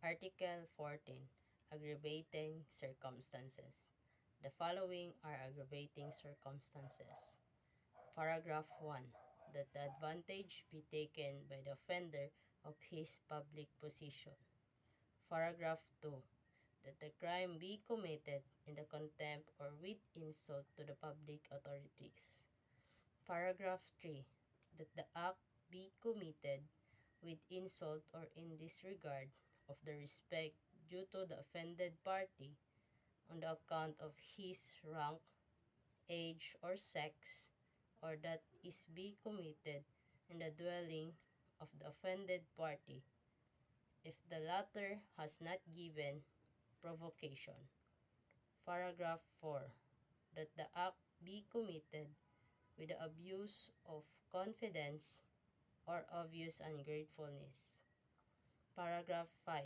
Article 14. Aggravating circumstances. The following are aggravating circumstances. Paragraph 1. That the advantage be taken by the offender of his public position. Paragraph 2. That the crime be committed in the contempt or with insult to the public authorities. Paragraph 3. That the act be committed with insult or in disregard of the respect due to the offended party on the account of his rank, age, or sex, or that is be committed in the dwelling of the offended party, if the latter has not given provocation. Paragraph 4. That the act be committed with the abuse of confidence or obvious ungratefulness. Paragraph 5.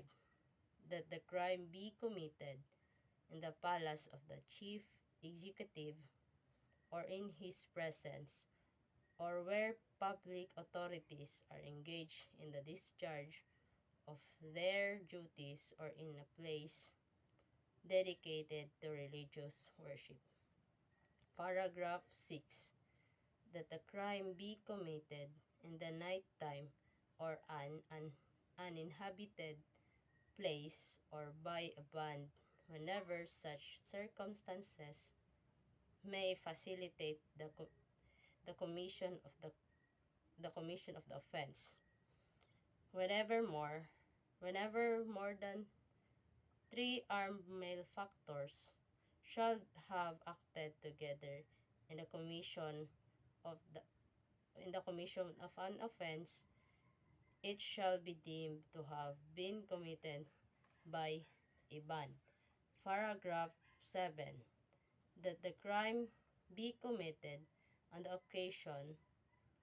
That the crime be committed in the palace of the chief executive or in his presence, or where public authorities are engaged in the discharge of their duties, or in a place dedicated to religious worship. Paragraph 6. That the crime be committed in the night time or an uninhabited place or by a band whenever such circumstances may facilitate the commission of the offense. Whenever more than three armed malefactors shall have acted together in the commission of an offense, it shall be deemed to have been committed by a band. Paragraph 7. That the crime be committed on the occasion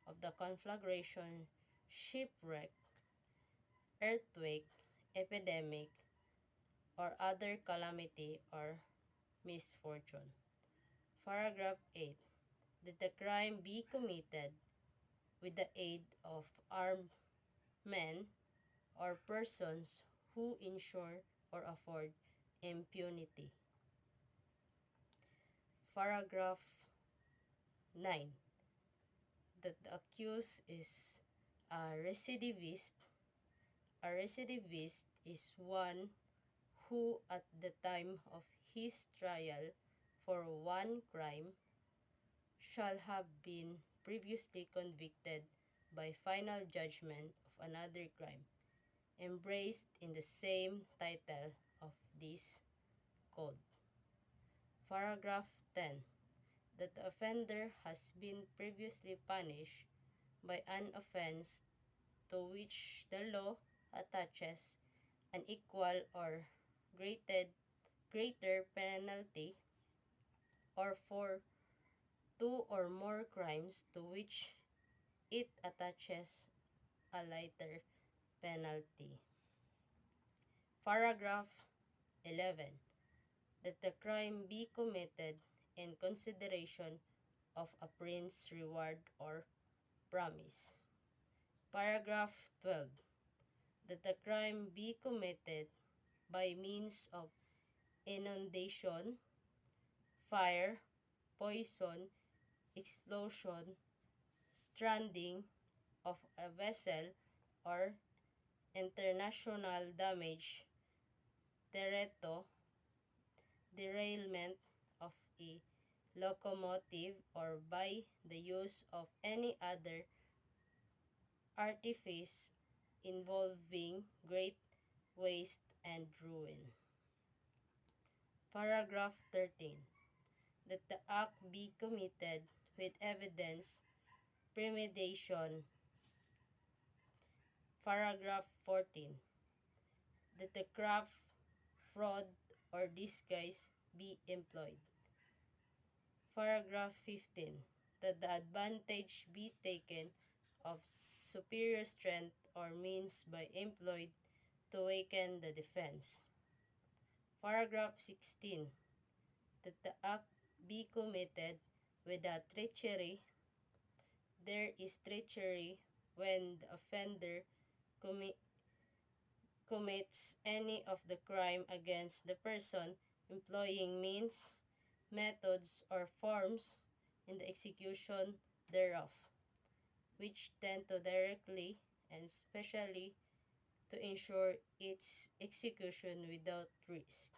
of the conflagration, shipwreck, earthquake, epidemic, or other calamity or misfortune. Paragraph 8. That the crime be committed with the aid of armed men or persons who ensure or afford impunity. Paragraph 9. That the accused is a recidivist. A recidivist is one who at the time of his trial for one crime shall have been previously convicted by final judgment of another crime, embraced in the same title of this code. Paragraph 10. That the offender has been previously punished by an offense to which the law attaches an equal or greater penalty, or for two or more crimes to which it attaches a lighter penalty. Paragraph 11. That the crime be committed in consideration of a prince's reward or promise. Paragraph 12. That the crime be committed by means of inundation, fire, poison, explosion, stranding of a vessel, or international damage, derailment of a locomotive, or by the use of any other artifice involving great waste and ruin. Paragraph 13. That the act be committed with evidence, premeditation. Paragraph 14. That the craft, fraud, or disguise be employed. Paragraph 15. That the advantage be taken of superior strength or means by employed to weaken the defense. Paragraph 16. That the act be committed without treachery. There is treachery when the offender commits any of the crime against the person employing means, methods, or forms in the execution thereof, which tend to directly and especially to ensure its execution without risk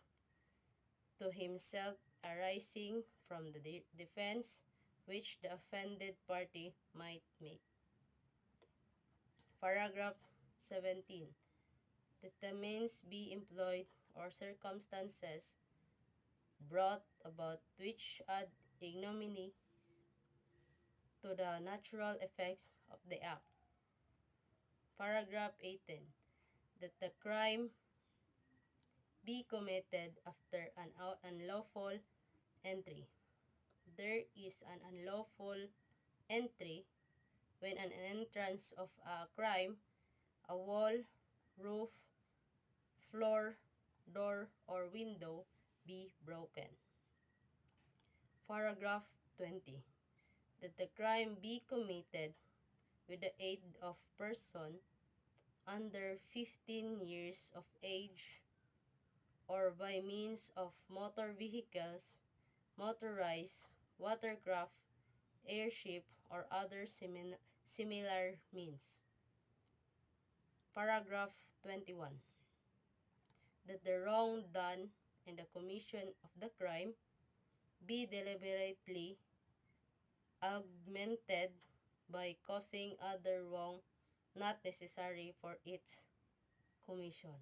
to himself arising from the defense which the offended party might make. Paragraph 17. That the means be employed or circumstances brought about which add ignominy to the natural effects of the act. Paragraph 18. That the crime be committed after an unlawful entry. There is an unlawful entry when an entrance of a crime, a wall, roof, floor, door, or window be broken. Paragraph 20. That the crime be committed with the aid of person under 15 years of age or by means of motor vehicles, motorized, watercraft, airship, or other similar means. Paragraph 21. That the wrong done in the commission of the crime be deliberately augmented by causing other wrong not necessary for its commission.